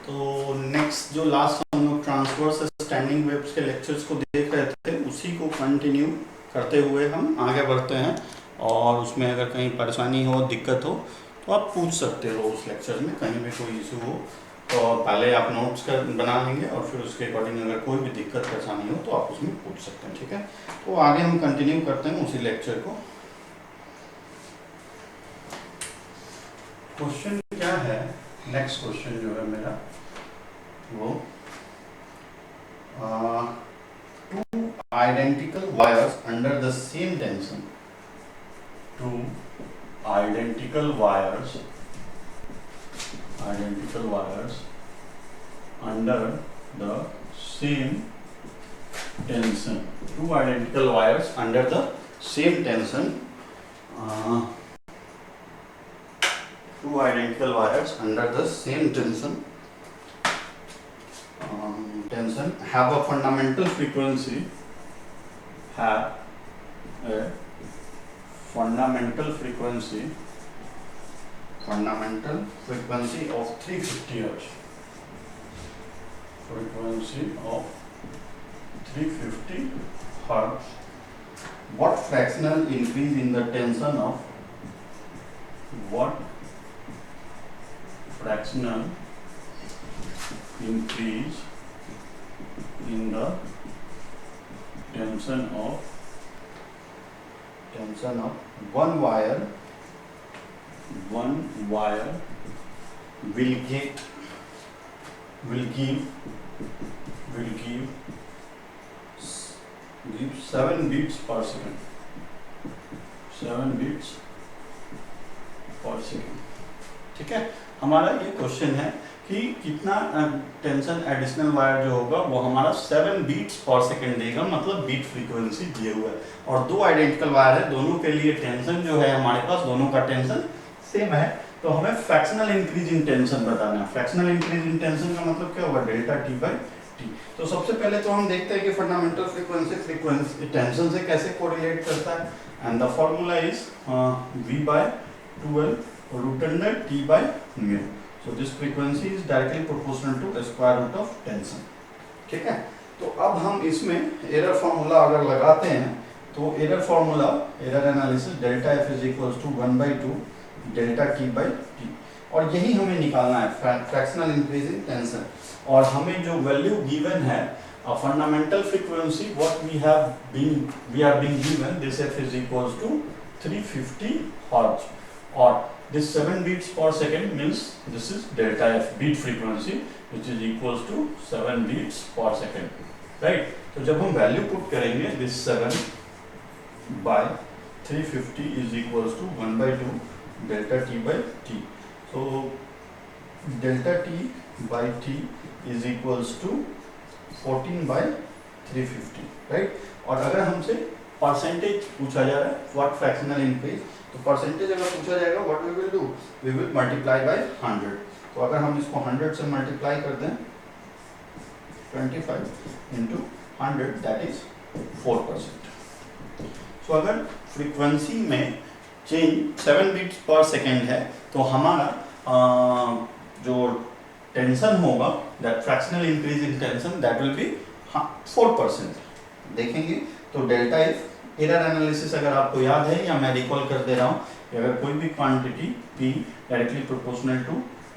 तो नेक्स्ट जो लास्ट हम लोग ट्रांसवर्स स्टैंडिंग वेव्स के लेक्चर्स को देख रहे थे, उसी को कंटिन्यू करते हुए हम आगे बढ़ते हैं। और उसमें अगर कहीं परेशानी हो, दिक्कत हो, तो आप पूछ सकते हो उस लेक्चर में, कहीं भी कोई इशू हो तो पहले आप नोट्स कर बना लेंगे और फिर उसके अकॉर्डिंग अगर कोई भी दिक्कत परेशानी हो तो आप उसमें पूछ सकते हैं। ठीक है, तो आगे हम कंटिन्यू करते हैं उसी लेक्चर को। क्वेश्चन क्या है, नेक्स्ट क्वेश्चन जो है मेरा वो two identical wires under the same tension, two identical wires under the same tension, two identical wires under the same tension, two identical wires under the same tension, have a fundamental frequency, have a fundamental frequency of 350 Hz, frequency of 350 Hz. What fractional increase in the tension of, what fractional increase in the tension of one wire will give 7 beats per second, 7 beats per second। ठीक है, हमारा ये question है कि कितना tension additional wire जो होगा वो हमारा 7 बीट्स पर सेकंड देगा, मतलब बीट फ्रीक्वेंसी दिए हुआ है। और दो आइडेंटिकल वायर है, दोनों के लिए टेंशन जो है हमारे पास, दोनों का टेंशन सेम है, तो हमें फ्रैक्शनल इंक्रीज इन टेंशन बताना है। फ्रैक्शनल इंक्रीज इन टेंशन का मतलब क्या होगा, डेल्टा टी बाई टी। तो सबसे पहले तो हम देखते हैं कि फंडामेंटल फ्रीक्वेंसी टेंशन से कैसे कोरिलेट करता है, and the formula is v by 12 root under T by mu. So this frequency is directly proportional to square root of tension. ठीक है, तो अब हम इसमें एरर फार्मूला अगर लगाते हैं तो error formula, error analysis, delta F is equals to 1/2 delta T by T, और यही हमें निकालना है फ्रैक्शनल इंक्रीज इन टेंशन। और हमें जो वैल्यू गिवन है fundamental frequency, what we are being given, this F is equals to 350 hertz, और this 7 beats per second means this is delta f, beat frequency, which is equals to 7 beats per second, right? तो जब हम value put करेंगे, this 7 by 350 is equals to 1/2 delta t by t, so delta t by t is equals to 14 by 350, right? और अगर हमसे percentage पूछा जा रहा है, व्हाट फ्रैक्शनल इंक्रीज, तो परसेंटेज अगर पूछा जाएगा, what we will do, we will multiply by 100। तो अगर हम इसको 100 से मल्टीप्लाई कर दें, 25 इंटू 100, दैट इज 4%। सो अगर फ्रीक्वेंसी में चेंज 7 बीट्स पर सेकेंड है, तो हमारा जो टेंशन होगा, that fractional increase in tension, that will be 4%। देखेंगे तो डेल्टा एफ, एरर एनालिसिस अगर आपको याद है, या मैं रिकॉल कर दे रहा हूँ कि अगर कोई भी quantity p directly proportional to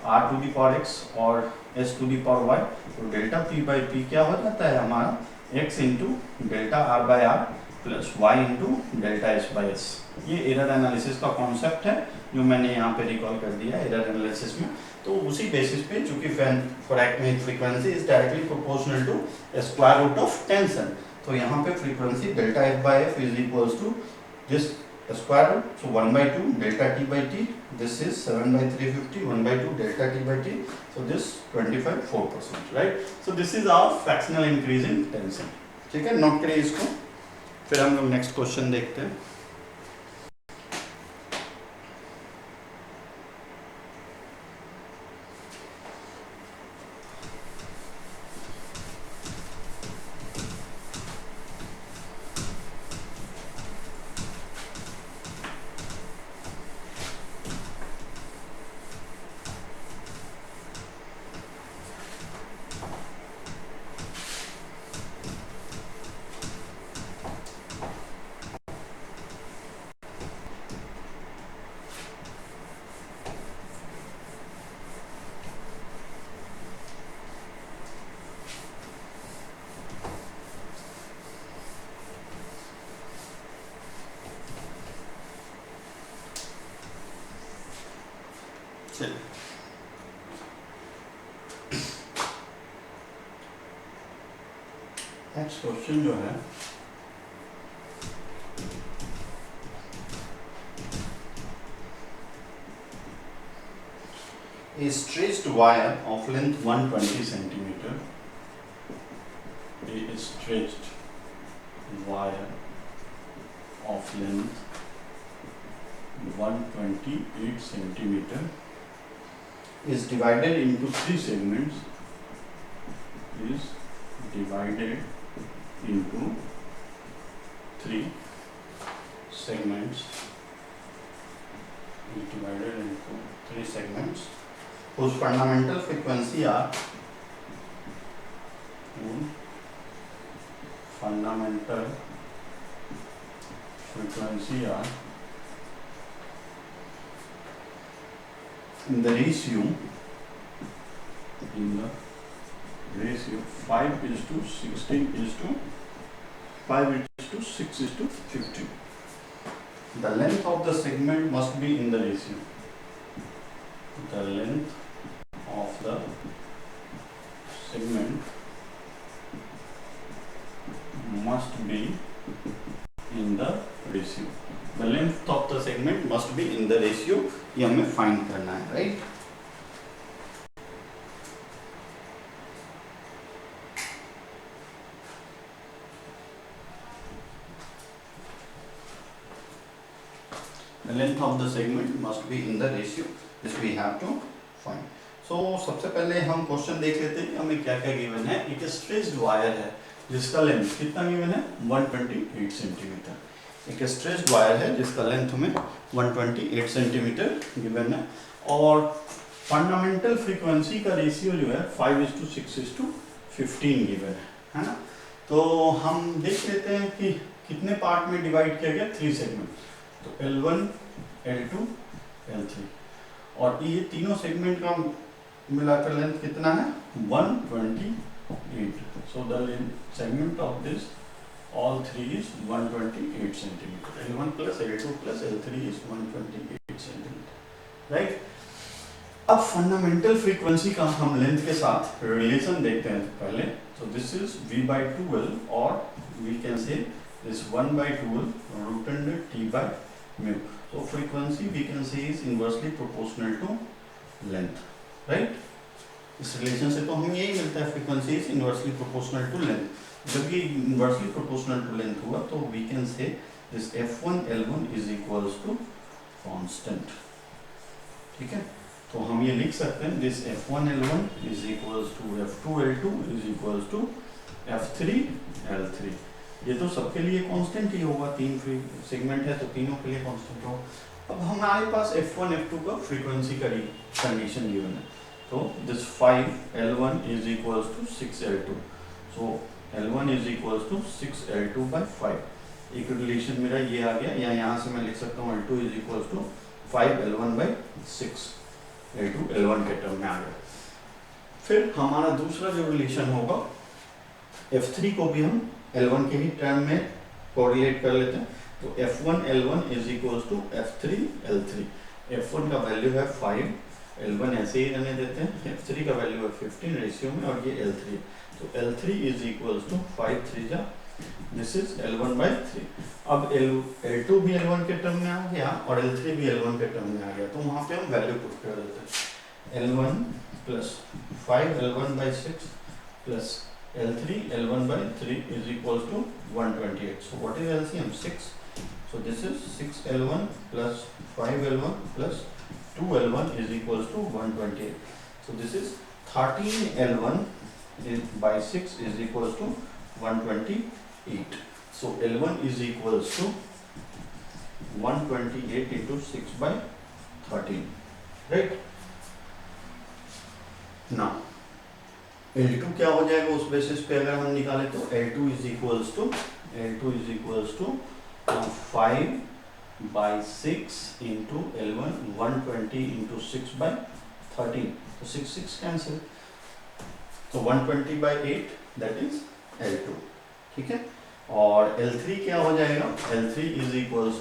r to the power x और s to the power y, तो डेल्टा p बाई p क्या हो जाता है हमारा, x into delta r by r plus y into delta s by s। ये error analysis का concept है जो मैंने यहाँ पे रिकॉल कर दिया एरर एनालिसिस में। तो उसी बेसिस पे, चूंकि frequency is directly proportional to square root of tension, तो यहाँ पे frequency delta F by F is equals to this square root, so 1/2 delta T by T, this is 7/350, 1/2 delta T by T, so this 4%, right? So this is our fractional increase in tension. ठीक है, note करिए इसको, फिर हम लोग next question देखते हैं। चलिए नेक्स्ट क्वेश्चन जो है a stretched wire of length 120 centimeter, a stretched wire of length 128 centimeter is divided into three segments, is divided into three segments, is divided into three segments whose fundamental frequency are in the ratio 5:16:5:6:15. The length of the segment must be in the ratio. The length of the segment must be in the ratio. The length of the segment must be in the ratio. ये हमें find करना है, right? The length of the segment must be in the ratio. This we have to find. So सबसे पहले हम question देख लेते हैं कि हमें क्या क्या गिवन है. एक स्ट्रेच्ड वायर है जिसका लेंथ कितना गिवन है 128 सेंटीमीटर. एक स्ट्रेच्ड वायर है जिसका लेंथ हमें 128 सेंटीमीटर गिवन है और फंडामेंटल फ्रीक्वेंसी का रेशियो जो है 5:6:15 गिवन है ना. तो हम देख लेते हैं कि कितने पार्ट में डिवाइड किया गया, 3 सेगमेंट. तो L1, L2, L3 और ये तीनों सेगमेंट का मिलाकर लेंथ कितना है 128. So the segment of this all three is 128 centimeter. L1 plus L2 plus L3 is 128 centimeter, right? अब फंडामेंटल फ्रीक्वेंसी का हम लेंथ के साथ रिलेशन देखते हैं पहले. तो दिस इज V/2L और we can say this 1/2L root under T by mu. So frequency we can say is inversely proportional to length, right? इस रिलेशन से तो हमें यही मिलता है, frequency is inversely proportional to length. जब ये इनवर्सली प्रोपोर्शनल टू लेंथ हुआ तो we can say this F1 L1 is equals to constant. ठीक है, तो हम ये लिख सकते हैं this F1 L1 is equals to F2 L2 is equals to F3 L3. ये तो सबके लिए कांस्टेंट ही होगा, 3 सेगमेंट है तो तीनों के लिए कांस्टेंट होगा. अब हमारे पास F1 F2 का फ्रीक्वेंसी का कंडीशन गिवन है. तो this 5 L1 is equals to 6 L2. So L1 is equals to 6 L2 by 5. एक रिलेशन मेरा ये आ गया, या यहाँ से मैं लिख सकता हूँ L2 is equals to 5 L1 by 6. L2 L1 के टर्म में आ गया. फिर हमारा दूसरा जो रिलेशन होगा F3 को भी हम L1 के ही टर्म में कोरिलेट कर लेते हैं. तो F1 L1 is equals to F3 L3. F1 का वैल्यू है 5, L1 ऐसे ही रहने देते हैं, F3 का वैल्यू है 15 रेशियो में और ये L3. तो L3 इज इक्वल्स टू 5 3 जा, दिस इज L1 by 3. अब L2 भी L1 के टर्म में आ गया और L3 भी L1 के टर्म में आ गया. तो वहाँ पे हम वैल्यू पुट कर देते हैं. L1 plus 5 L1 by 6 plus L3 L1 by 3 is equals to 128. So what is LCM? 6. So this is 6 L1 plus 5 L1 plus 2 L1 is equals to 128. So this is 13 L1 by 6 is equals to 128. So L1 is equals to 128 into 6 by 13, right? Now L2 क्या हो जाएगा उस basis पे अगर हम निकाले तो L2 is equals to 5 by 6 into L1 120 into 6 by 13. So 6 cancel. So 120 by 8 that is L2. ठीक है, और L3 क्या हो जाएगा? L3 is equals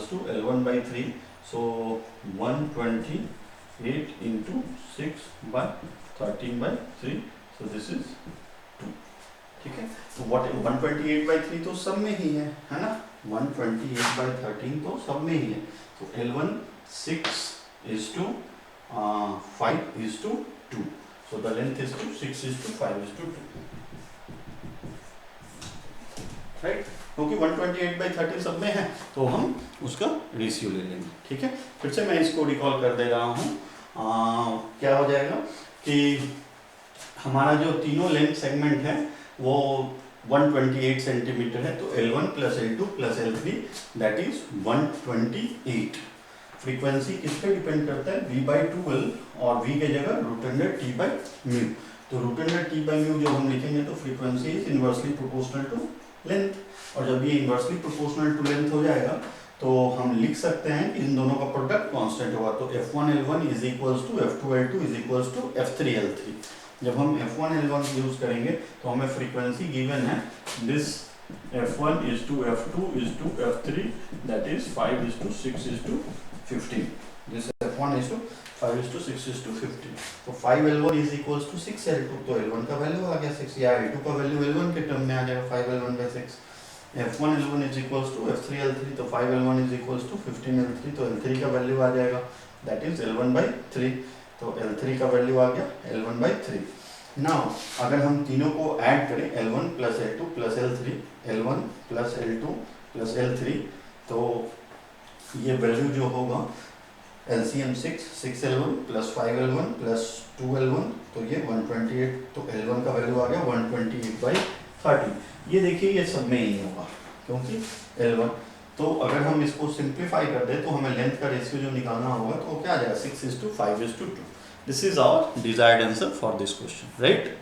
to L1 by 3. So 128 into 6 by 13 by 3. So this is 2. ठीक है, तो what 128 by 3 तो सब में ही है ना, 128 by 13 तो सब में ही है, तो L1 6 is to 5 is to 2. So the length is to 6 is to 5 is to 2. Right, क्योंकि 128 by 13 सब में है तो हम उसका रेशियो ले लेंगे। ठीक है, फिर से मैं इसको रिकॉल कर दे रहा हूँ। क्या हो जाएगा कि हमारा जो तीनों लेंथ सेगमेंट है वो 128 सेंटीमीटर है, तो L1 plus L2 plus L3 that is 128। Frequency किस पे डिपेंड करता है, V/2L और V के जगह √T/μ। तो √T/μ जब हम लिखेंगे तो frequency is inversely proportional to length, और जब ये इनवर्सली प्रोपोर्शनल टू लेंथ हो जाएगा तो हम लिख सकते हैं कि इन दोनों का प्रोडक्ट कांस्टेंट होगा, तो F1L1 is equals to F2L2 is equals to F3L3। जब हम F1L1 यूज करेंगे तो हमें फ्रीक्वेंसी गिवन है this F1 is to F2 is to F3 that is 5 is to 6 is to 15। this F1 is to 5 is to 6 is to 15, तो 5L1 is equals to 6L2, तो L1 का value आ गया 6, या L2 का value L1 के term में आ जाएगा 5L1 by 6। F1L1 is equals to F3L3, तो 5L1 is equals to 15L3, तो L3 का वैल्यू आ जाएगा that is L1 by 3, तो L3 का वैल्यू आ गया L1 by 3। नाउ अगर हम तीनों को ऐड करें L1 plus L2 plus L3, L1 plus L2 plus L3, तो ये वैल्यू जो होगा LCM 6L1 plus 5L1 plus 2L1, तो ये 128, तो L1 का वैल्यू आ गया 128 by 30। ये देखिए ये सब में ही होगा क्योंकि L1, तो अगर हम इसको सिंप्लीफाई कर दें तो हमें लेंथ का रेशियो जो निकालना होगा तो क्या आ जाएगा 6 is to 5 is to 2। This is our desired answer for this question, right.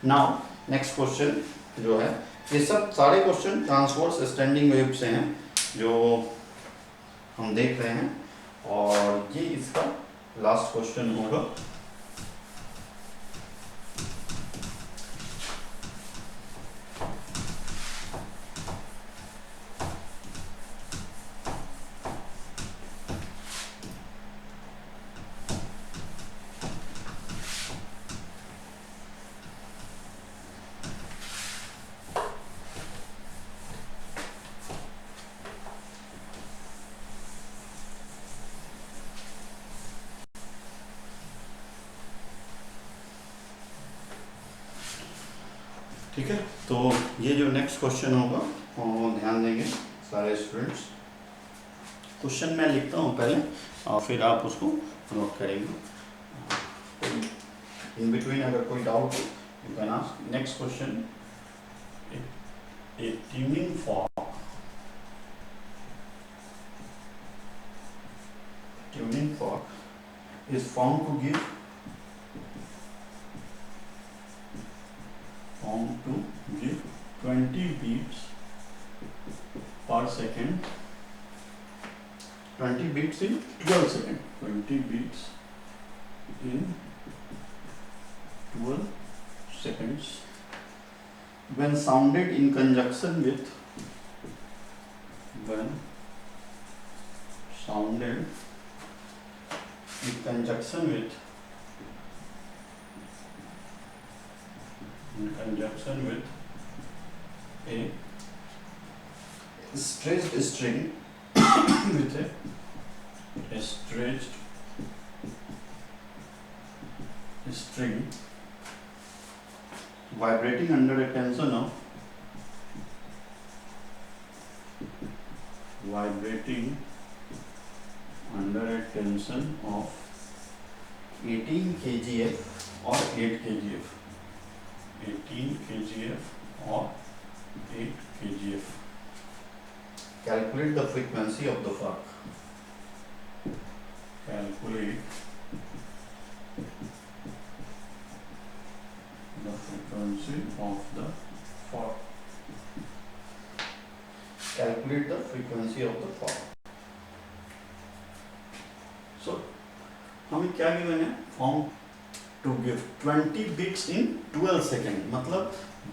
Now next question जो है, ये सब सारे क्वेश्चन ट्रांसवर्स स्टैंडिंग वेव से हैं जो हम देख रहे हैं, और ये इसका लास्ट क्वेश्चन होगा। ठीक है, तो ये जो नेक्स्ट क्वेश्चन होगा वो ध्यान देंगे सारे स्टूडेंट्स। क्वेश्चन मैं लिखता हूँ पहले और फिर आप उसको नोट करेंगे। इन बिटवीन अगर कोई डाउट हो you can ask. Next question, A tuning fork is found to give 20 beats per second, 20 beats in 12 seconds, 20 beats in 12 seconds when sounded in conjunction with a stretched string with a stretched string vibrating under a tension of 18 kgf or 8 kgf, 18 kgf or 8 kgf. Calculate the frequency of the fork. Calculate the frequency of the fork. Calculate the frequency of the fork. So हमें क्या given है, form to give 20 bits in 12 second, मतलब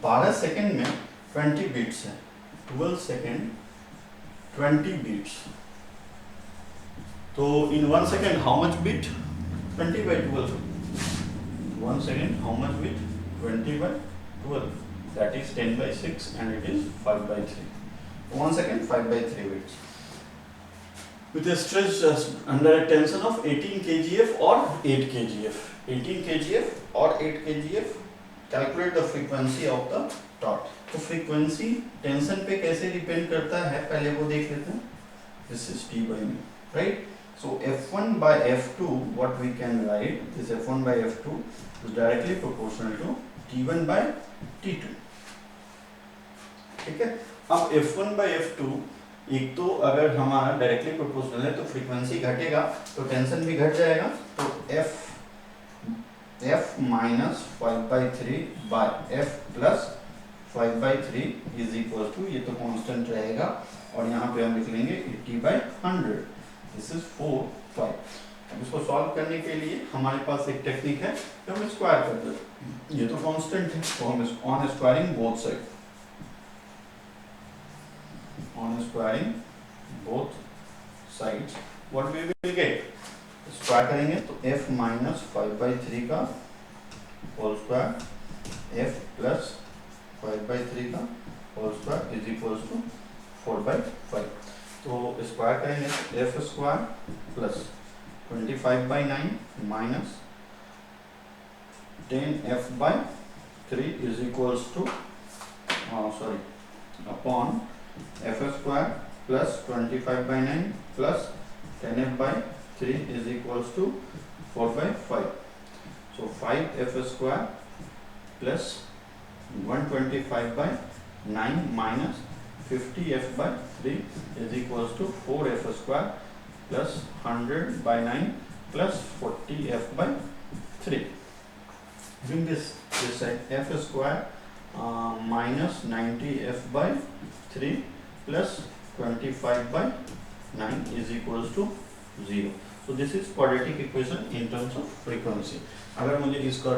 12 second में 20 bits है, 12 second 20 beats. तो in 1 second how much beat? 20 by 12. 1 second how much beat? 20 by 12. That is 10 by 6 and it is 5 by 3. 1 second 5 by 3 beats. With a stress under a tension of 18 kgf or 8 kgf. 18 kgf or 8 kgf. Calculate the frequency of the torque. तो frequency tension पे कैसे depend करता है पहले वो देख लेते हैं. This is T by mu, right? So F1 by F2, what we can write, this F1 by F2 is directly proportional to T1 by T2. ठीक है. अब F1 by F2 एक तो अगर हमारा डायरेक्टली प्रोपोर्शनल है तो फ्रीक्वेंसी घटेगा तो टेंशन भी घट जाएगा. तो F minus 5/3 by F plus 5/3 is equal to, ये तो कांस्टेंट रहेगा और यहाँ पे हम लिख लेंगे 80/100. This is 4 5. अब इसको सॉल्व करने के लिए हमारे पास एक टेक्निक है कि हम स्क्वायर कर देते हैं. ये तो कांस्टेंट है तो हम on squaring both side, on squaring both sides what we will get, square करेंगे तो f माइनस 5/3 का होल स्क्वायर f प्लस 5/3 का whole square is equals to 4/5. तो स्क्वायर करेंगे तो f square plus 25/9 minus 10f/3 is equals to upon f square plus 25/9 plus 10f/3 is equals to 4/5. So 5f square plus 125/9 minus 50f/3 is equals to 4f square plus 100/9 plus 40f/3. Bring this side, f square minus 90f/3 plus 25/9 is equals to 0. So this is quadratic equation in terms of frequency. अगर मुझे इसका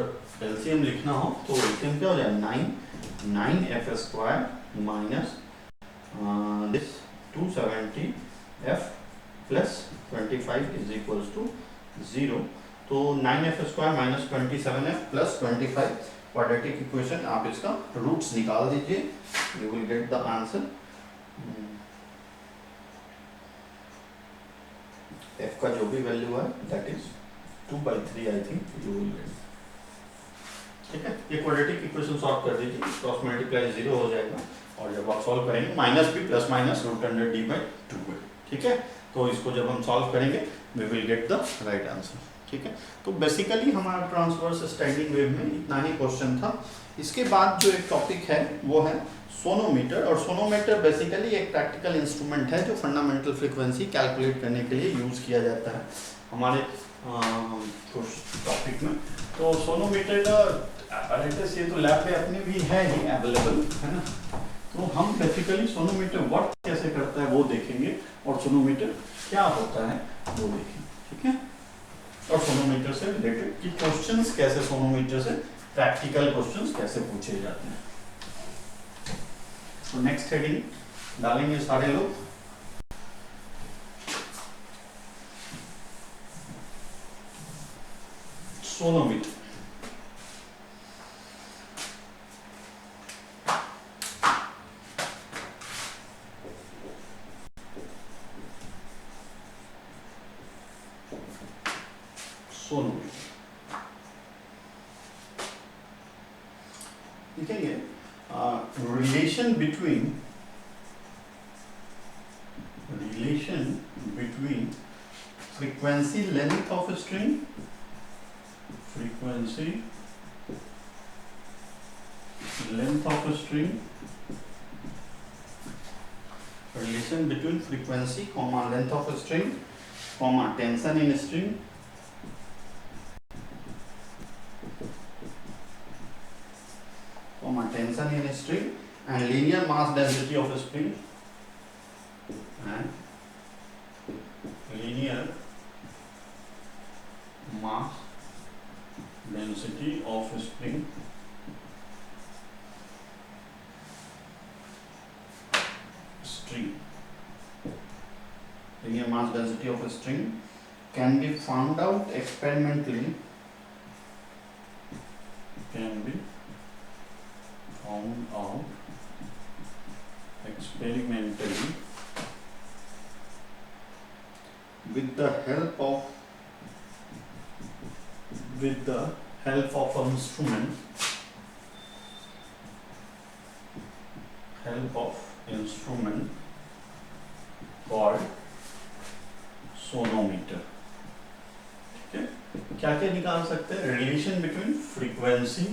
LCM लिखना हो तो LCM क्या हो जाए 9f square minus this 270f plus 25 is equals to 0. तो 9f square minus 27f plus 25 quadratic equation. आप इसका रूट्स निकाल दीजिए, you will get the answer. f का जो भी वैल्यू है that is 2/3 I think you will get. ठीक है, ये क्वाड्रेटिक इक्वेशन सॉल्व कर दीजिए, क्रॉस मल्टीप्लाई 0 हो जाएगा और जब आप सॉल्व करेंगे माइनस भी प्लस माइनस √100d/2. ठीक है, तो इसको जब हम सॉल्व करेंगे we will get the right answer. ठीक है, तो बेसिकली हमारा ट्रांसवर्स स्टैंडिंग वेव में इतना ही क्वेश्चन था. इसके बाद जो एक टॉपिक है वो है सोनोमीटर. और सोनोमीटर बेसिकली एक प्रैक्टिकल इंस्ट्रूमेंट है जो फंडामेंटल फ्रीक्वेंसी कैलकुलेट करने के लिए यूज़ किया जाता है हमारे टॉपिक में. तो सोनोमीटर का apparatus ये तो लैब में अपने भी है ही अवेलेबल है ना. तो हम बेसिकली सोनोमीटर वर्क कैसे करता है वो देखेंगे और सोनोमीटर क्या होता है वो देखेंगे. ठीक है, और सोनोमीटर से रिलेटेड कि क्वेश्चंस कैसे सोनोमीटर से प्रैक्टिकल क्वेश्चंस कैसे पूछे जाते हैं. तो नेक्स्ट हेडिंग डालेंगे सारे लोग. सोनोमीटर. देखेंगे relation between frequency length of string, frequency length of string, relation between frequency comma length of string comma tension in string, tension in a string and linear mass density of a string and linear mass density of a string density of a string can be found out experimentally, can be found out experimentally with the help of an instrument called sonometer. ठीक है, क्या क्या निकाल सकते हैं? Relation between frequency,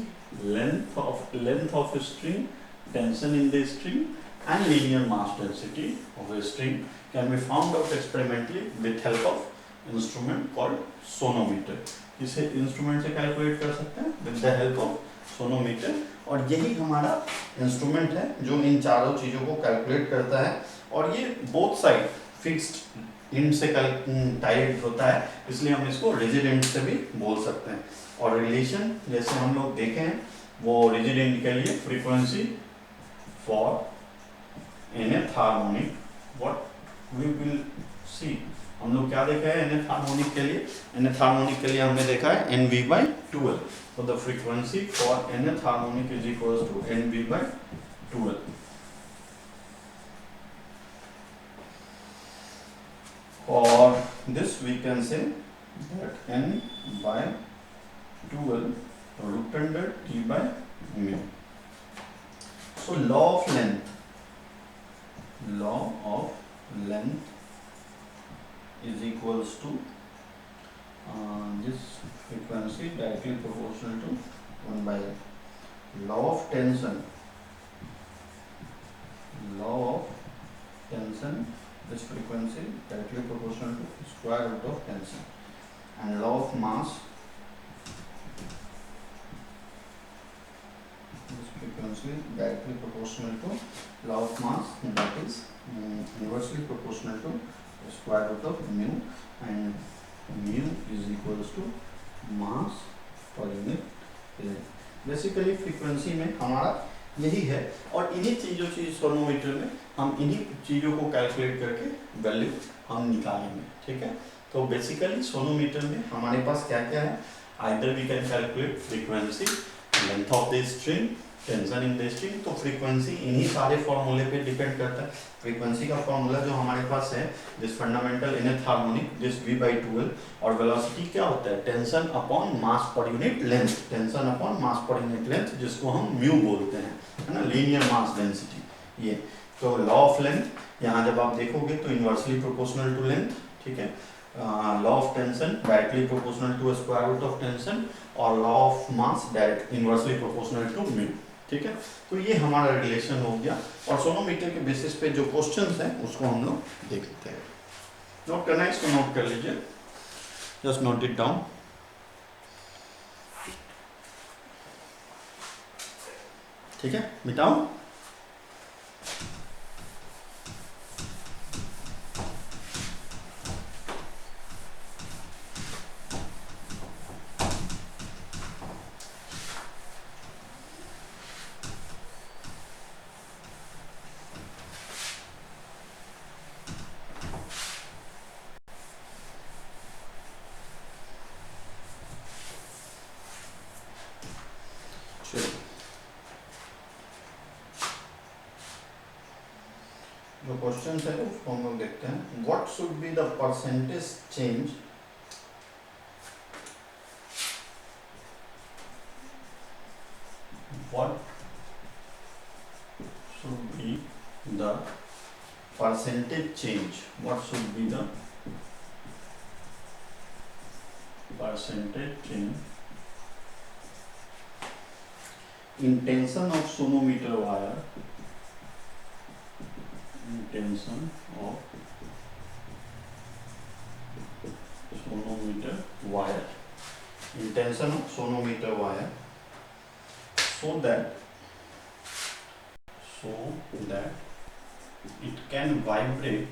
length of string, tension in the string and linear mass density of a string can be found out experimentally with help of instrument called sonometer। इसे instrument से calculate कर सकते हैं with the help of sonometer, और यही हमारा instrument है जो इन चारों चीजों को कैलकुलेट करता है। और ये बोथ साइड फिक्स्ड इंड से टाइड होता है, इसलिए हम इसको रिजिड इंड से भी बोल सकते हैं। और रिलेशन जैसे हम लोग देखे हैं वो रिजिड इंड के लिए frequency for nth harmonic, what we will see, हम लोग क्या देखा है nth हार्मोनिक के लिए? nth हार्मोनिक के लिए हमने देखा है NV/12। So the frequency for nth harmonic is equals to NV/12। For this we can say that N/12 root under T/mu। So law of length is equals to this frequency directly proportional to 1/L। Law of tension, this frequency directly proportional to square root of tension, and law of mass, this frequency directly proportional to law of mass, that is inversely proportional to square root of mu, and mu is equals to mass per unit length। Basically frequency में हमारा यही है, और इन्हीं चीज़ों sonometer में हम इन्हीं चीज़ों को कैलकुलेट करके वैल्यू हम निकालेंगे। ठीक है, तो बेसिकली सोनोमीटर में हमारे पास क्या क्या है? Either we can calculate frequency, length of the string, tension in the string. तो फ्रीक्वेंसी इन्हीं सारे फॉर्मूले पे डिपेंड करता है। फ्रीक्वेंसी का फॉर्मूला जो हमारे पास है, this fundamental nth harmonic, this V/12, और वेलोसिटी क्या होता है? Tension upon mass per unit length, tension upon mass per unit length, जिसको हम म्यू बोलते हैं, है ना, लीनियर मास डेंसिटी। ये तो लॉ ऑफ लेंथ यहाँ जब आप देखोगे तो इनवर्सली प्रोपोर्शनल टू लेंथ। ठीक है, law of tension directly proportional to square root of tension, और law of mass direct inversely proportional to mu. ठीक है, तो ये हमारा रिलेशन हो गया, और सोनोमीटर के बेसिस पे जो क्वेश्चंस हैं उसको हम लोग देख लेते हैं। नोट करना है, इसको नोट कर लीजिए, जस्ट नोट इट डाउन। ठीक है, मिटाओ। जो क्वेश्चन है उसको हम लोग देखते हैं। What should be the percentage change what should be the percentage change, what should be the percentage change in tension of sonometer wire, in tension of sonometer wire, in tension of sonometer wire, so that it can vibrate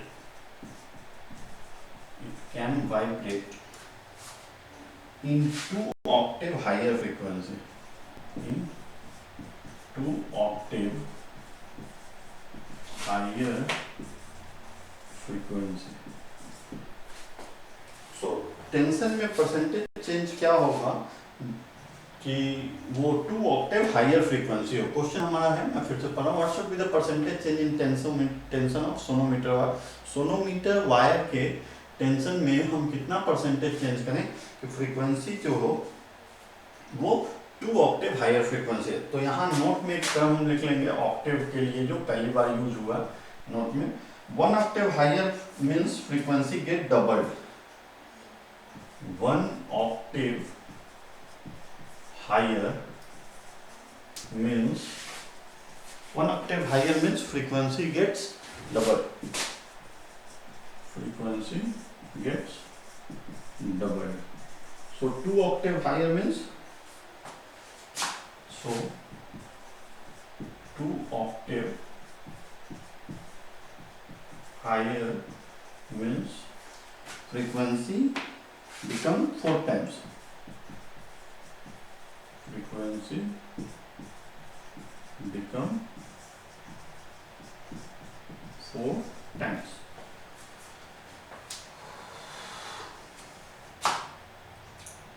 in 2 octave higher frequency, in 2 octave higher frequency, tension में percentage change क्या होगा कि वो 2 Octave higher frequency हो। Question हमारा है, मैं फिर से पढ़ रहा हूँ, what should be the percentage change in tension of sonometer wire. Sonometer wire के टेंशन में हम कितना परसेंटेज चेंज करें कि फ्रीक्वेंसी जो हो वो 2 ऑक्टेव हायर फ्रीक्वेंसी है। तो यहाँ नोट में एक टर्म हम लिख लेंगे ऑक्टेव के लिए जो पहली बार यूज हुआ नोट में। 1 octave higher means frequency get doubled. 1 octave higher means frequency gets doubled. Frequency gets doubled. So 2 octave higher means 2 octave higher means frequency become 4 times. Frequency become 4 times.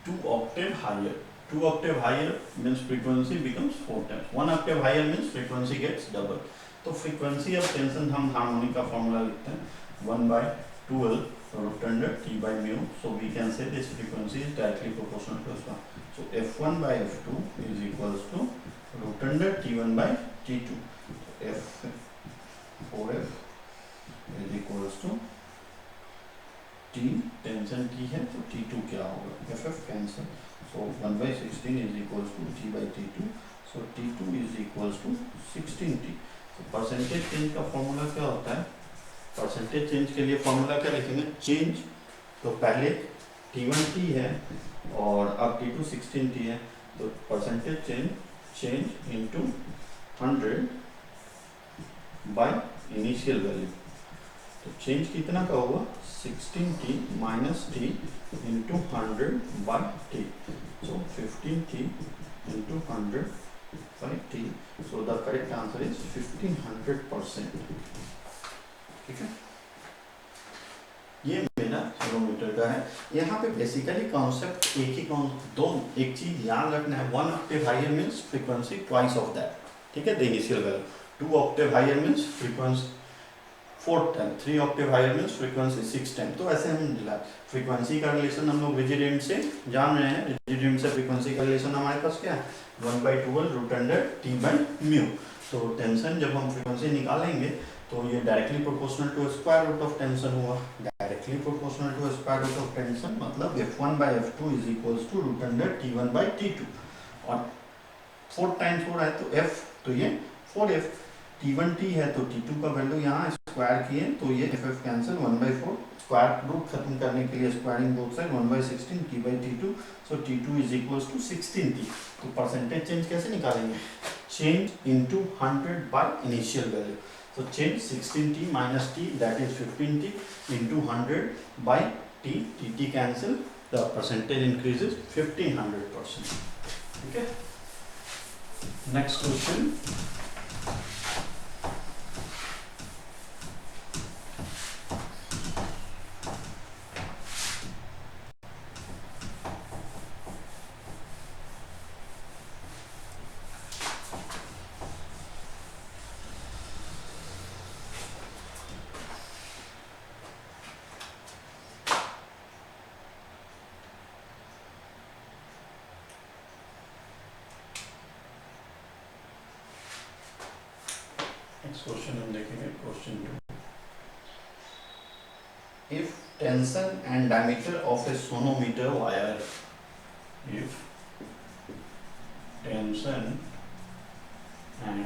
Two octave higher. 2 octave higher means frequency becomes 4 times. 1 octave higher means frequency gets double. तो frequency of tension हम harmonic का formula लिखते हैं 1/12 root under T by mu. So we can say this frequency is directly proportional to this one. So F1 by F2 is equals to root under T1 by T2. So F4F is equals to T, tension T है तो T2 क्या होगा, FF cancel, so 1/16 is equals to T by T2, so T2 is equals to 16T. तो percentage change का formula क्या होता है, percentage change के लिए फॉर्मूला क्या लिखेंगे, चेंज, तो पहले T1T है और अब T2 16T है, तो percentage change into 100 by initial value, तो चेंज कितना का होगा 16T minus T into 100 by T, so 15T into 100 by T, so the correct answer is 1500%। ठीक है, ये मेरा सोनोमीटर का है। यहाँ पे बेसिकली कॉन्सेप्ट एक चीज याद रखना है, 1 octave higher means frequency twice of that, ठीक है, the initial value, 2 octave higher means frequency 4 time, 3 octave higher means frequency 6 time. तो ऐसे हम मिला फ्रीक्वेंसी का रिलेशन हम लोग रिजिड एंड से जान रहे हैं, रिजिड एंड से फ्रीक्वेंसी का रिलेशन हमारे पास क्या है 1/12 root under T by mu। तो टेंशन जब हम फ्रीक्वेंसी निकालेंगे तो ये directly proportional to square root of tension हुआ, directly proportional to square root of tension मतलब F1 by F2 is equals to root under T1 by T2, और 4 times हो रहा है तो F, तो ये 4F, T1T है तो T2 का वैल्यू यहाँ स्क्वायर किए तो ये FF कैंसिल 1/4, स्क्वायर रूट खत्म करने के लिए squaring both side 1/16 T by T2, so T2 is equals to 16T। तो परसेंटेज चेंज कैसे निकालेंगे, change into 100 by initial value, so change 16T minus T, that is 15T into 100 by T, T cancel, the percentage increases 1500%. Okay, next question, next question हम देखेंगे question 2। If tension and diameter of a sonometer wire, if tension and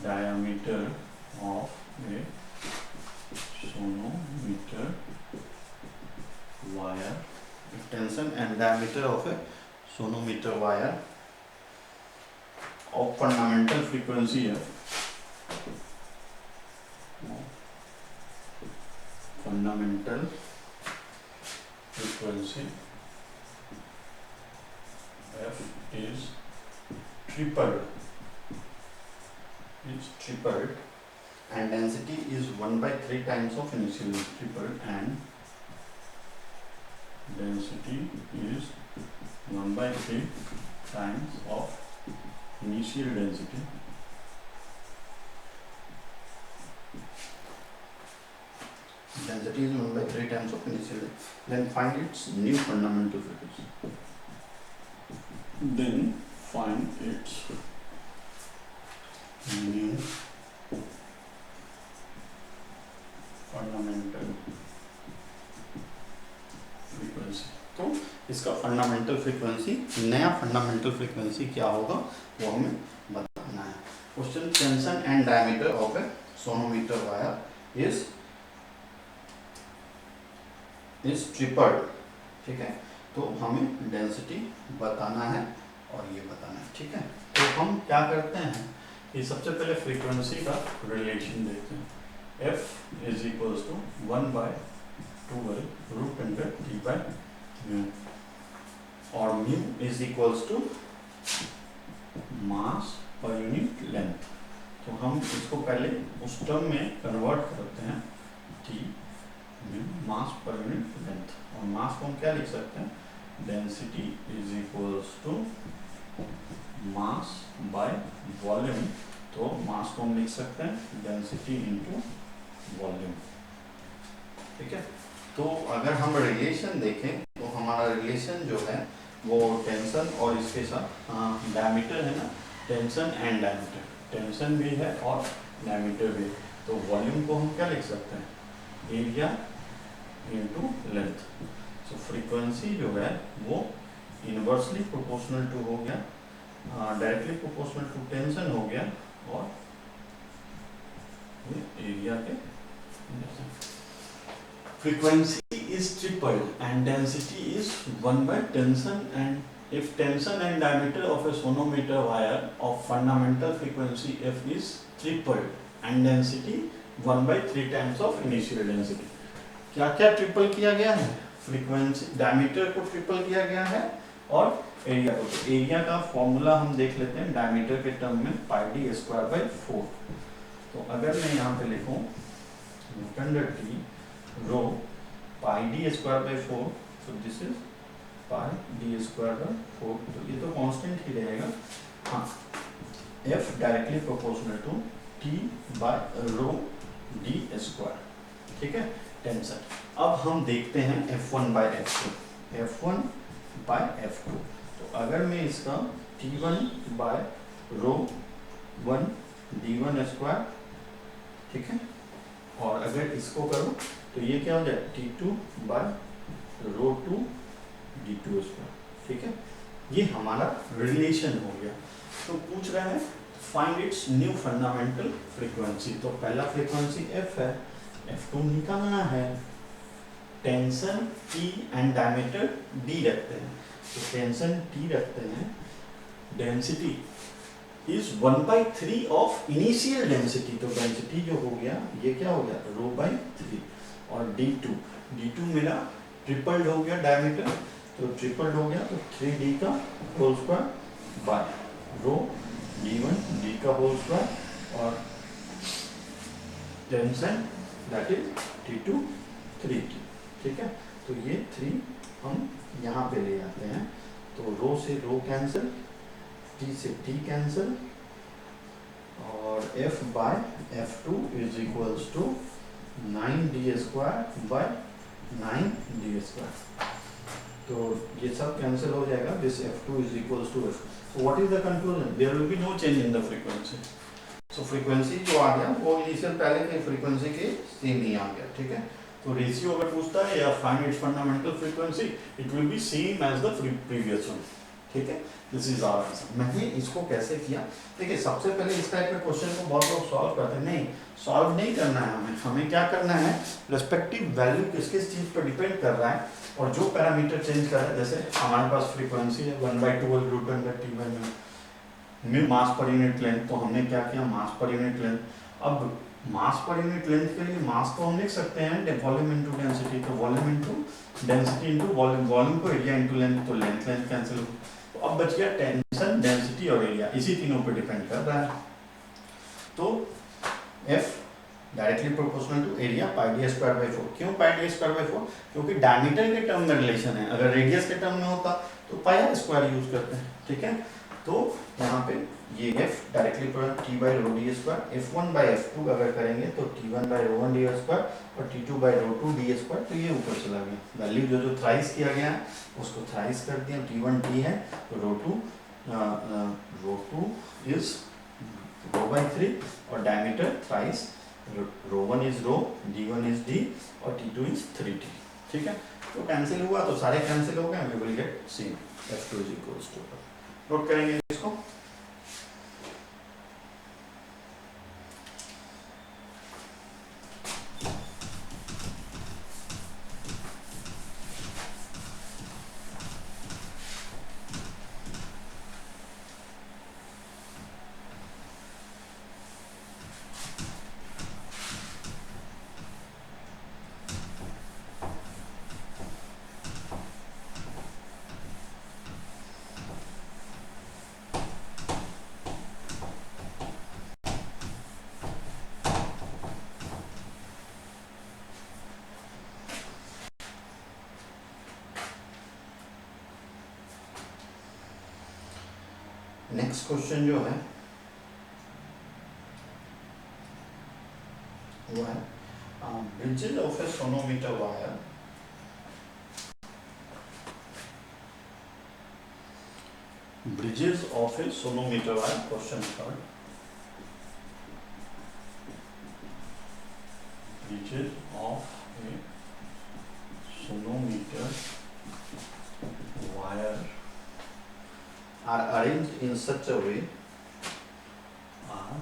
diameter of a sonometer wire, if tension and diameter of a sonometer wire of fundamental frequency है, fundamental frequency F is tripled, and density is 1/3 times of initial tripled, and density is 1/3 times of initial density is 1/3 times of initial density. Then find its new fundamental frequency. Then find its new fundamental frequency. तो इसका fundamental frequency, नया fundamental frequency क्या होगा वो हमें बताना है. Question, tension and diameter of a sonometer wire is tripled. ठीक है, तो हमें डेंसिटी बताना है और ये बताना है. ठीक है, तो हम क्या करते हैं कि सबसे पहले फ्रीक्वेंसी का रिलेशन देखते हैं. F is equals to 1/2L√T/μ और mu is equals to mass per unit length. तो हम इसको पहले उस टर्म में कन्वर्ट करते हैं, T मास पर यूनिट लेंथ. और मास को हम क्या लिख सकते हैं, density is equals to mass by volume. तो मास को हम लिख सकते हैं डेंसिटी इनटू वॉल्यूम. ठीक है, तो अगर हम रिलेशन देखें तो हमारा रिलेशन जो है वो टेंशन और इसके साथ डायमीटर है ना, टेंशन एंड डायमीटर, टेंशन भी है और डायमीटर भी. तो वॉल्यूम को हम क्या लिख सकते हैं, एरिया इनटू लेंथ. सो फ्रीक्वेंसी जो है वो इनवर्सली प्रोपोर्शनल टू हो गया, डायरेक्टली प्रोपोर्शनल टू टेंशन हो गया और एरिया के. Frequency is tripled and density is 1/tension, and if tension and diameter of a sonometer wire of fundamental frequency F is tripled and density 1/3 times of initial density. क्या क्या triple किया गया है, frequency, diameter को triple किया गया है और एरिया को. तो एरिया का फॉर्मूला हम देख लेते हैं डायमीटर के टर्म में, πd²/4. तो अगर मैं यहाँ पे लिखूँ √T row πd²/4, so this is πd²/4. तो ये तो कांस्टेंट ही रहेगा. हाँ, F directly proportional to T/ρd². ठीक है, टेंशन. अब हम देखते हैं F1/F2. F1/F2. तो अगर मैं इसका T1/ρ1 d1², ठीक है, और अगर इसको करूं तो ये क्या हो जाए, T2/ρ2 d2². ठीक है, ये हमारा रिलेशन हो गया. तो पूछ रहे हैं find its new fundamental frequency. तो पहला फ्रीक्वेंसी F है, F2 निकालना है. Tension T and diameter D रखते हैं. तो टेंशन T रखते हैं, density is 1/3 of initial density. तो डेंसिटी जो हो गया ये क्या हो गया, ρ/3. और D2 मेरा ट्रिपल्ड हो गया डायमीटर, तो ट्रिपल्ड हो गया तो 3D का whole square by rho D1 D का होल स्क्वायर और tension that is T2 3T. ठीक है, तो ये 3 हम यहाँ पे ले आते हैं. तो रो से रो कैंसिल, T से T कैंसिल और F/F2 is equals to 9d²/9d². तो ये सब कैंसिल हो जाएगा. This F2 is equals to F. So what is the conclusion? There will be no change in the frequency. So frequency जो आ गया वो इनिशियल पहले के फ्रीक्वेंसी के सेम ही आ गया. ठीक है, तो रेशियो अगर पूछता है या find its fundamental frequency, it will be same as the previous one. ठीक है, दिस इज आवर आंसर. मैंने इसको कैसे किया, देखिए सबसे पहले इस टाइप के क्वेश्चन को बहुत लोग सॉल्व करते हैं. नहीं, सॉल्व नहीं करना है हमें क्या करना है, रेस्पेक्टिव वैल्यू किस किस चीज़ पर डिपेंड कर रहा है और जो पैरामीटर चेंज कर रहा है. जैसे हमारे पास फ्रीक्वेंसी है 1/2L√T/μ, म्यू मास पर यूनिट लेंथ. तो हमने क्या किया, मास पर यूनिट लेंथ. अब मास पर यूनिट लेंथ के लिए मास को हम लिख सकते हैं वॉल्यूम इनटू डेंसिटी. तो volume into density into volume, volume को एरिया इनटू लेंथ, तो लेंथ कैंसिल. तो अब बच गया टेंशन, डेंसिटी और एरिया, इसी तीनों पर डिपेंड कर रहा है. तो F directly proportional to area pi D square by 4। क्यों पाई डी स्क्वायर बाई 4? क्योंकि डायमीटर के टर्म में रिलेशन है, अगर रेडियस के टर्म में होता तो पाई आर स्क्वायर यूज करते हैं, ठीक है। तो यहाँ पे ये f directly T by rho D square, f1 by f2 अगर करेंगे तो t1 by rho 1 D square और t2 by rho 2 D square, तो ये ऊपर चला गया। वैल्यू जो जो थ्राइस किया गया है उसको थ्राइस कर दिया, t1 t है तो रो 2 इज रो बाई 3 और diameter thrice rho 1 is rho, d1 is d और t2 इज 3t, ठीक है। तो कैंसिल हुआ तो सारे कैंसिल हो गए, we will get see f2 is equals to, note करेंगे इसको। नेक्स्ट क्वेश्चन जो है वो है bridges of a sonometer wire, bridges of a sonometer wire, question third, bridges of a sonometer wire are arranged in such a way, are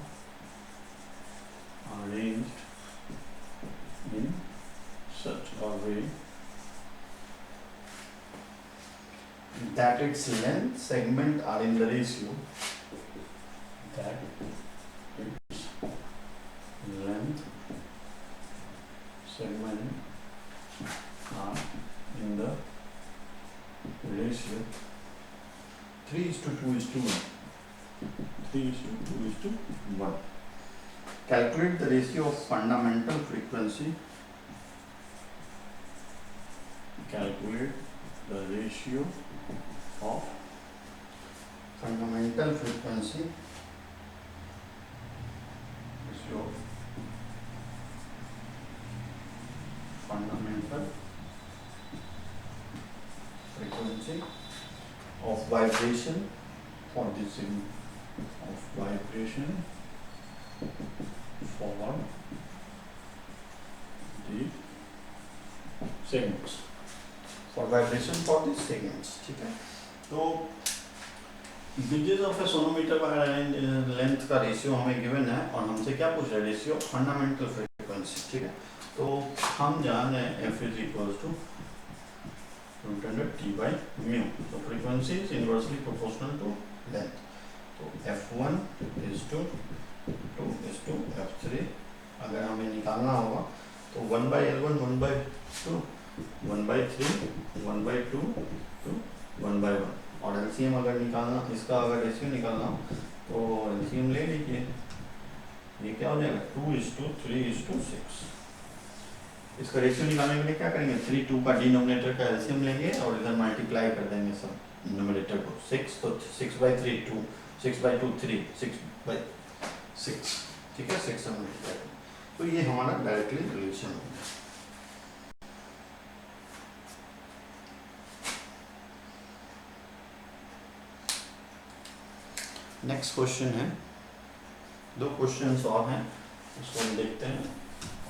arranged in such a way that its length segment are in the ratio, that its length segment are in the ratio 3:2:1, 3:2:1. Calculate the ratio of fundamental frequency, calculate the ratio of fundamental frequency, ratio of fundamental frequency of vibration for the signal, of vibration for the segments, for vibration for the segments, ठीक है। तो bridges of a sonometer wire length का ratio हमें given है और हमसे क्या पूछ रहा है, रेशियो ऑफ फंडामेंटल फ्रीक्वेंसी, ठीक है। तो हम जान रहे हैं f is equals to √t by mu, so frequency is inversely proportional to length, तो f1 is to 2 is to f3, अगर हमें निकालना होगा तो 1 by L1 1 by 2 1 by 3 1 by 2 to 1 by 1, और LCM अगर निकालना, इसका अगर रेशियो निकालना तो LCM ले लीजिए, ये क्या हो जाएगा 2:3:6। इसका रेशियो निकालने के लिए क्या करेंगे, 3 2 का डिनोमिनेटर का एलसीएम लेंगे और इधर मल्टीप्लाई कर देंगे सब न्यूमरेटर को, 6 तो 6/3 2, 6/2 3, 6/6, ठीक है, 6 से मल्टीप्लाई। तो ये हमारा डायरेक्टली रिलेशन हो गया। नेक्स्ट क्वेश्चन है, 2 क्वेश्चंस और हैं, उसको हम देखते हैं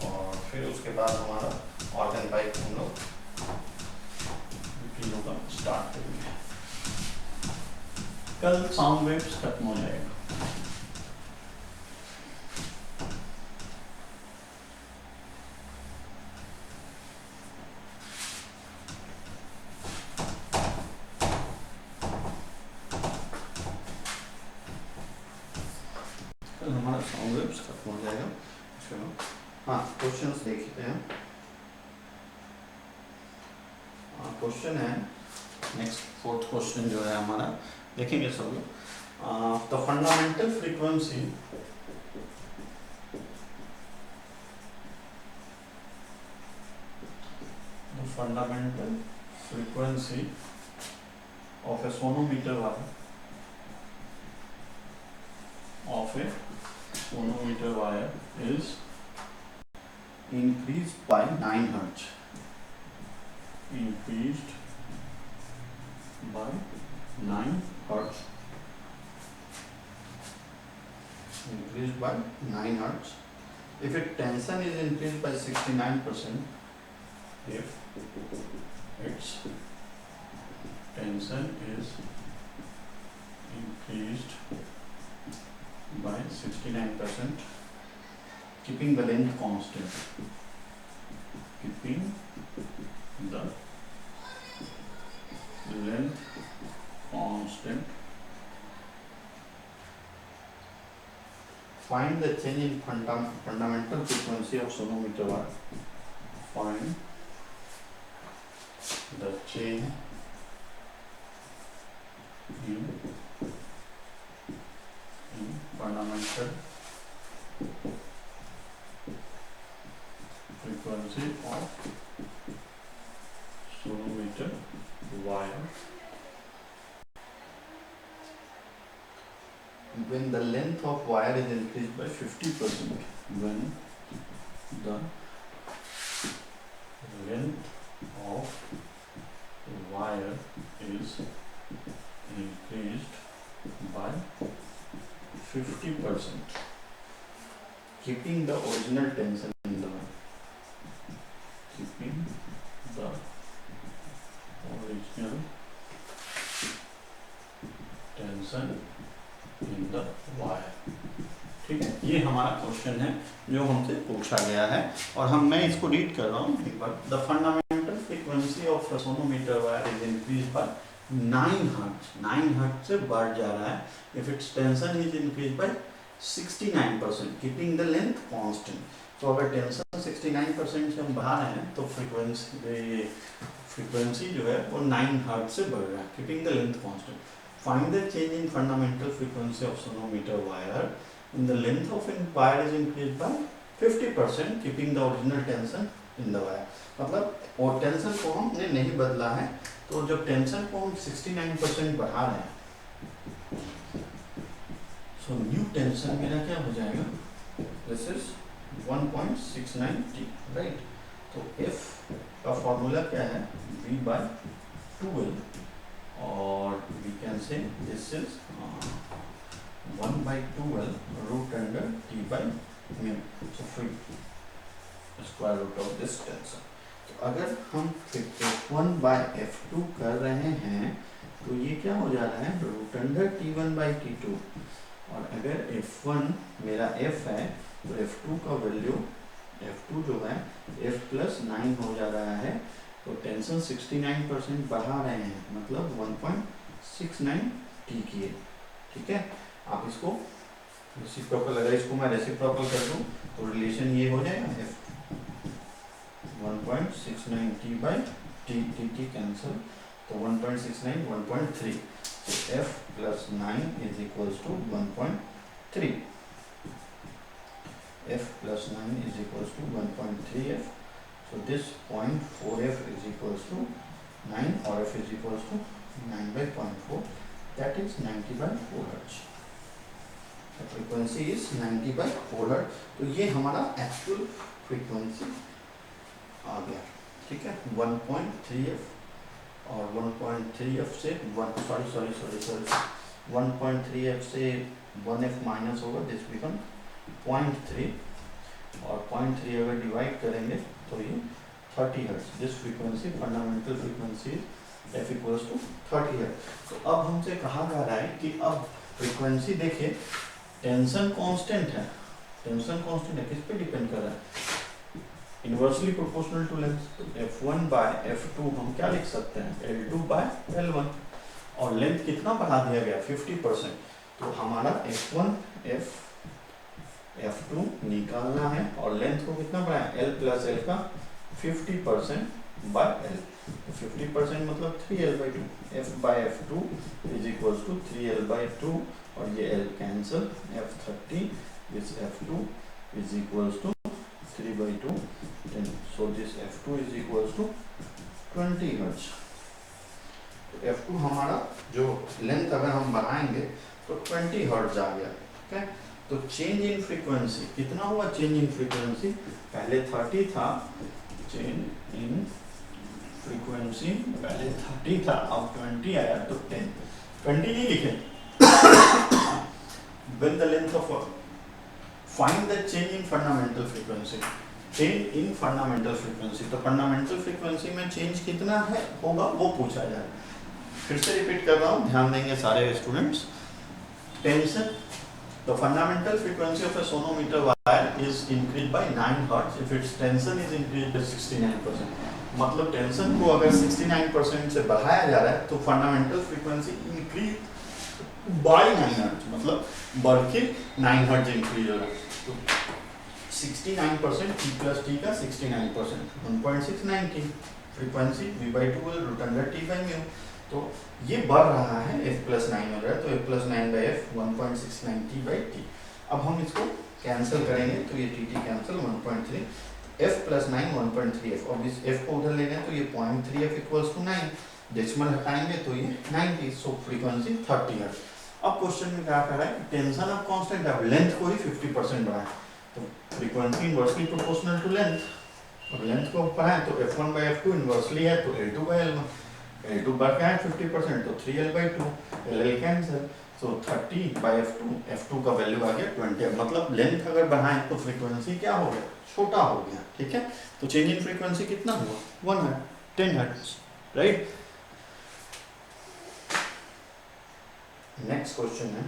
और फिर उसके बाद हमारा ऑर्गन पाइप हम लोग तीनों का स्टार्ट करेंगे। कल साउंड वेव्स खत्म हो जाएगा। कल हमारा साउंड वेव्स खत्म हो जाएगा। चलो हाँ, क्वेश्चंस देखते हैं। क्वेश्चन है नेक्स्ट, 4th क्वेश्चन जो है हमारा, देखेंगे सब लोग। The fundamental frequency fundamental frequency of a sonometer wire is increased by 9 hertz. Increased by 9 hertz. Increased by 9 hertz. If its tension is increased by 69%, if its tension is increased by 69%, keeping the length constant, keeping the length constant, find the change in fundamental frequency of sonometer wire. Find the change in fundamental frequency of sonometer wire when the length of wire is increased by 50%. When the length of wire is increased by 50%, keeping the original tension in the wire. Keeping the original tension in the wire. ठीक है, ये हमारा question है जो हमसे पूछा गया है और मैं इसको रीड कर रहा हूँ एक बार. The fundamental frequency of sonometer wire is increase by 9 hertz. 9 hertz से बढ़ जा रहा है. If its tension is increase by 69%, keeping the length constant. तो अगर टेंशन 69% से हम बढ़ा रहे हैं तो फ्रीक्वेंसी जो है वो 9 हर्ट्ज से बढ़ रहा है, keeping the length constant. Find the change in fundamental frequency of sonometer wire when the length of wire is increased by 50%, keeping the original tension in the wire. मतलब और टेंशन को हमने नहीं बदला है, तो जब टेंशन को हम 69% बढ़ा रहे हैं, सो न्यू टेंशन मेरा क्या हो जाएगा? This is 1.69 T, right? तो F का फॉर्मूला क्या है? V/2L, और we can say this is 1/2L root under T by mu. So square root of this tension. तो अगर हम F1 by F2 कर रहे हैं तो ये क्या हो जा रहा है? root under T1 by T2. और अगर F1 मेरा F है तो F2 का वैल्यू, F2 जो है F plus 9 हो जा रहा है. तो टेंशन 69% बढ़ा रहे हैं, मतलब 1.69 T की है. ठीक है, आप इसको रेसिप्रोकल, अगर इसको मैं रेसिप्रोकल कर दूं तो रिलेशन ये हो जाएगा F 1.69 T by T cancel, तो 1.69 1.3. so F plus 9 is equals to 1.3. F plus 9 is equals to 1.3 F. So this 0.4F is equals to 9, or F is equals to 9/0.4, that is 90/4 Hertz. The frequency is 90/4 Hertz. तो ये हमारा actual frequency आ गया. ठीक है, 1.3F और 1.3F से 1.3F से 1F minus होगा, दिस बिकम 0.3, और 0.3 अगर डिवाइड करेंगे तो ये 30 hertz. This frequency fundamental frequency F equals to 30 hertz. तो अब हमसे कहा जा रहा है कि अब फ्रीक्वेंसी देखिए, टेंशन कांस्टेंट है. टेंशन कांस्टेंट है, किस पे डिपेंड कर रहा है? Inversely proportional to length. तो F1 by F2 हम क्या लिख सकते हैं? L2 by L1. और लेंथ कितना बढ़ा दिया गया? 50%. तो हमारा F1 F2 निकालना है और लेंथ को कितना बढ़ाया? L plus L का 50% by L. 50% मतलब 3L/2. F by F2 is equals to 3L/2, और ये L cancel. F30 is F2 is equals to 3/2. So this F2 is equals to 20 hertz. तो F2 हमारा जो लेंथ अगर हम बढ़ाएंगे तो 20 हर्ट्ज आ गया। ठीक है, तो चेंज इन फ्रीक्वेंसी कितना हुआ? चेंज इन फ्रीक्वेंसी पहले 30 था, चेंज इन फ्रीक्वेंसी पहले 30 था, अब 20 आया तो 10। 20 नहीं लिखे। When the length of find the change in fundamental frequency, change in fundamental frequency, तो fundamental frequency में change कितना है होगा वो पूछा जाए। फिर से रिपीट कर रहा हूँ, ध्यान देंगे सारे students. Tension, the fundamental frequency of a sonometer wire is increased by 9 hertz if its tension is increased by 69%। मतलब टेंशन को अगर 69% से बढ़ाया जा रहा है तो fundamental frequency increase by 9 hertz, मतलब बढ़ के 9 हर्ट्ज इंक्रीज हो रहा है। तो 69% T प्लस T का 69% 1.690 frequency V/2 root under T by mu. तो ये बढ़ रहा है, F प्लस 9 हो रहा है, तो F plus 9 by F 1.690 by T। अब हम इसको कैंसिल करेंगे तो ये T cancel 1.3, F plus 9 1.3F। अब इस F को उधर ले गए तो ये 0.3F इक्वल्स टू 9, डेसिमल हटाएंगे तो ये 90, सो फ्रीक्वेंसी 30 हर्ट्ज। अब क्वेश्चन में क्या कर रहा है? टेंशन अब कांस्टेंट है, लेंथ को ही 50% बढ़ाएं तो frequency inversely proportional to length. अब लेंथ को बढ़ाएं तो F1 बाई F2 इनवर्सली है तो L2 बाई L1, L2 बढ़ गया है 50% तो 3L by 2, L cancel, so 30 by F2, F2 का वैल्यू आ गया 20। मतलब लेंथ अगर बढ़ाएं तो फ्रीक्वेंसी क्या हो गया? छोटा हो गया। ठीक है, तो चेंज इन फ्रीक्वेंसी कितना हुआ? 1 hertz, 10 hertz, right. Next question है,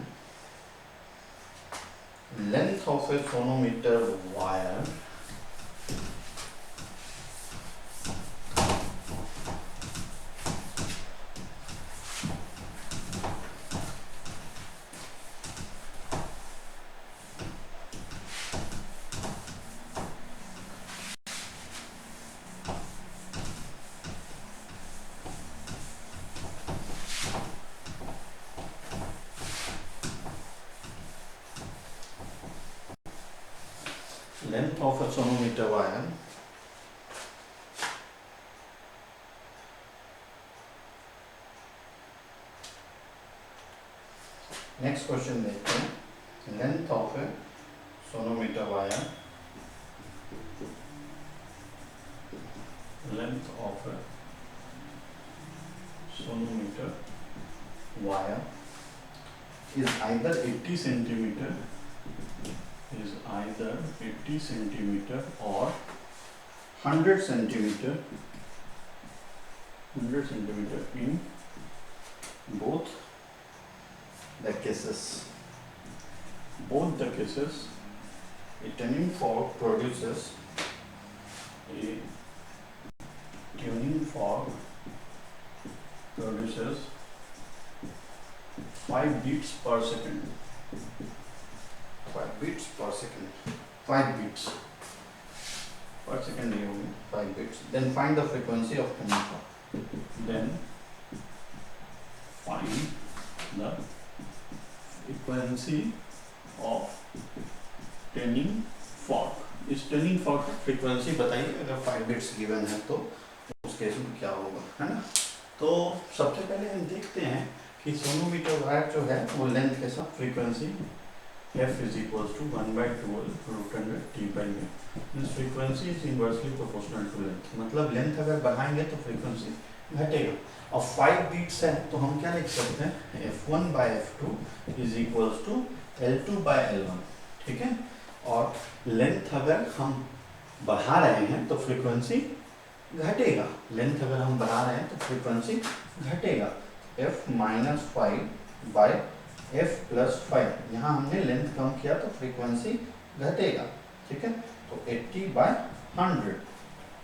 length of a sonometer wire length of a sonometer wire next question देखते हैं, length of a sonometer wire, length of a sonometer wire is either 80 centimeter, is either 80 centimeter or 100 centimeter, 100 centimeter in both the cases. Both the cases, a tuning fork produces a tuning fork produces 5 beats per second. 5 beats per second. 5 beats per second. 5 beats. Then find the frequency of tuning fork. Then find the frequency of tuning fork. इस tuning fork की frequency बताइए, अगर 5 beats given है तो उस case में क्या होगा, है ना। तो सबसे पहले हम देखते हैं कि सोनोमीटर वायर जो है वो लेंथ के साथ frequency F is equals to 1/12 root under T by mu. This frequency is inversely proportional to length, मतलब लेंथ अगर बढ़ाएंगे तो फ्रीक्वेंसी घटेगा। अब 5 बीट्स है तो हम क्या लिख सकते हैं, F1 by F2 is equals to L2 by L1। ठीक है, और लेंथ अगर हम बढ़ा रहे हैं तो फ्रीक्वेंसी घटेगा, लेंथ अगर हम बढ़ा रहे हैं तो फ्रीक्वेंसी घटेगा। F minus 5 by F plus 5, यहाँ हमने लेंथ कम किया तो फ्रीक्वेंसी घटेगा। ठीक है, तो 80 बाई 100।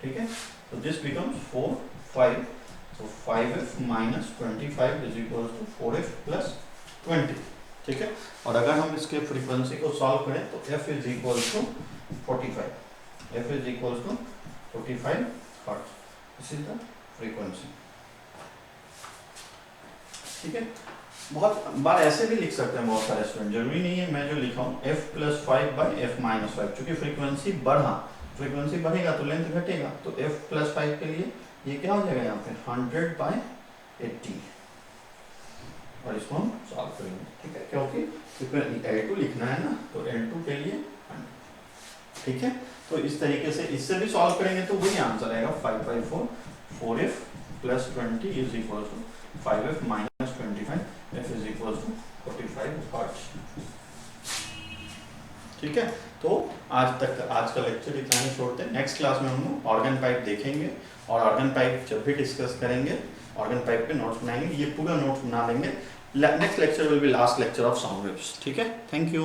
ठीक है, तो दिस बिकम्स 4 5, तो 5F minus 25 is equal to 4F plus 20। ठीक है, और अगर हम इसके फ्रीक्वेंसी को सॉल्व करें तो F is equal to 45, F is equal to 45 hertz, this is the frequency. ठीक है, बहुत बार ऐसे भी लिख सकते हैं बहुत सारे स्टूडेंट, जरूरी नहीं है मैं जो लिखा हूँ F plus 5 by F minus 5, चूंकि फ्रीक्वेंसी बढ़ेगा तो लेंथ घटेगा, तो F प्लस 5 के लिए ये क्या हो जाएगा यहाँ पे 100/80 और इसको हम सॉल्व करेंगे, ठीक है, क्योंकि L2 लिखना है ना, तो L2 के लिए 100, ठीक है। तो इस तरीके से इससे भी सॉल्व करेंगे तो वही आंसर आएगा 5/4 4f + 20 is equal to 5f - 25 f is equal to 45 hertz, ठीक है। तो आज का लेक्चर इतना ही छोड़ते हैं। नेक्स्ट क्लास में हम लोग ऑर्गन पाइप देखेंगे और ऑर्गन पाइप जब भी डिस्कस करेंगे ऑर्गन पाइप पे नोट्स बनाएंगे, ये पूरा नोट्स बना लेंगे। Next lecture will be last lecture of sound waves, ठीक है। Thank you.